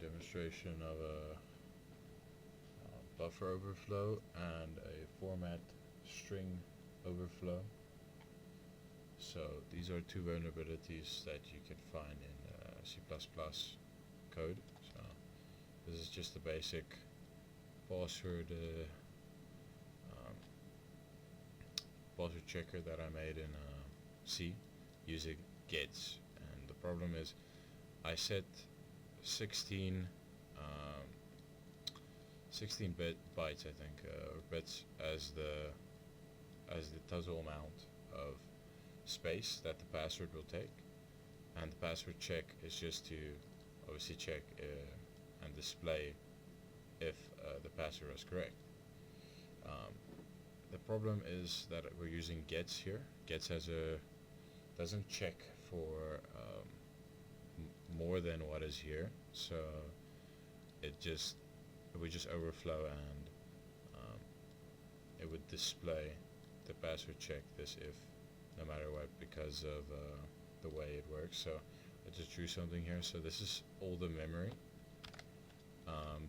demonstration of a buffer overflow and a format string overflow. So these are two vulnerabilities that you can find in C++ code. So this is just a basic password password checker that I made in C using gets, and the problem is I set 16 bytes, I think, or bits as the total amount of space that the password will take, and the password check is just to obviously check and display if the password was correct. The problem is that we're using gets here. Gets doesn't check for more than what is here, so it would just overflow, and it would display the password check this if no matter what, because of the way it works. So I just drew something here. So this is all the memory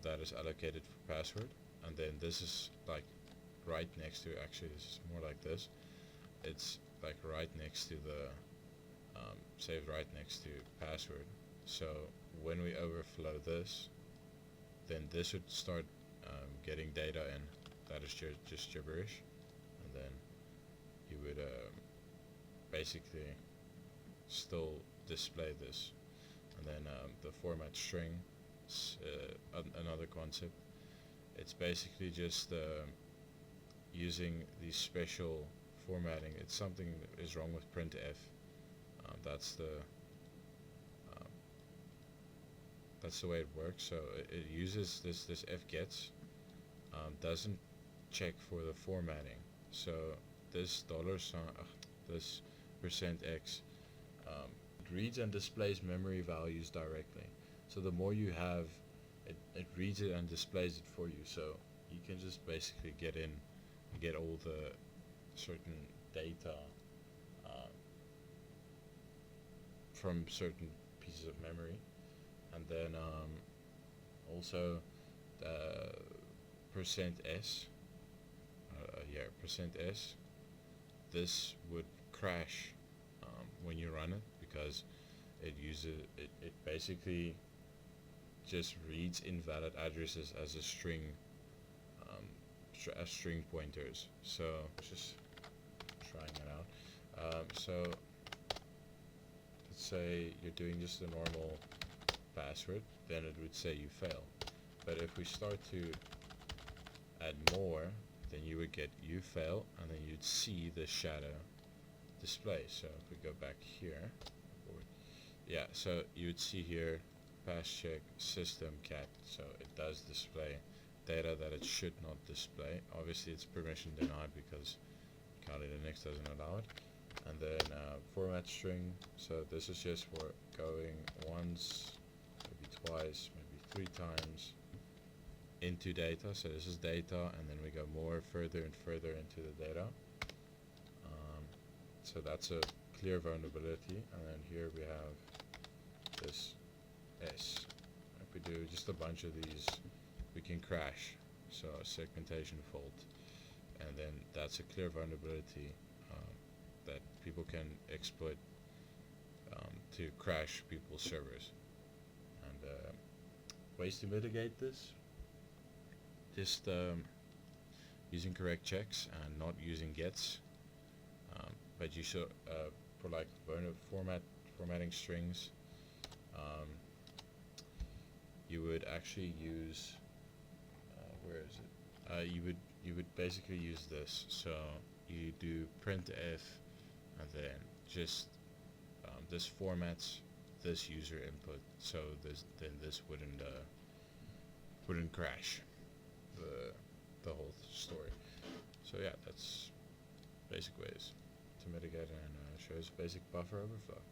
that is allocated for password, and then this is like right next to, actually this is more like this, it's like right next to the saved right next to password. So when we overflow this, then this would start getting data in that is just gibberish, and then you would basically still display this. And then the format string is another concept. It's basically just using these special formatting. It's something that is wrong with printf. That's the way it works. So it uses this fgets, doesn't check for the formatting. So this this %x, it reads and displays memory values directly. So the more you have, it reads it and displays it for you. So you can just basically get in and get all the certain data from certain pieces of memory. And then also the %s, %s, this would crash when you run it, because it basically just reads invalid addresses as a string, as string pointers. So just trying it out. So let's say you're doing just a normal password, then it would say you fail. But if we start to add more, then you would get you fail, and then you'd see the shadow display. So if we go back here, yeah, so you would see here pass check system cat. So it does display data that it should not display. Obviously it's permission denied because Kali Linux doesn't allow it. And then format string, so this is just for going once, maybe twice, maybe 3 times into data. So this is data, and then we go further and further into the data. So that's a clear vulnerability. And then here we have this S. If we do just a bunch of these, we can crash. So a segmentation fault, and then that's a clear vulnerability that people can exploit to crash people's servers. And ways to mitigate this: just using correct checks and not using gets. But you should, for like formatting strings, you would actually use where is it? You would basically use this. So you do printf, and then just this formats this user input, so this wouldn't crash the whole story. So yeah, that's basic ways to mitigate and shows basic buffer overflow.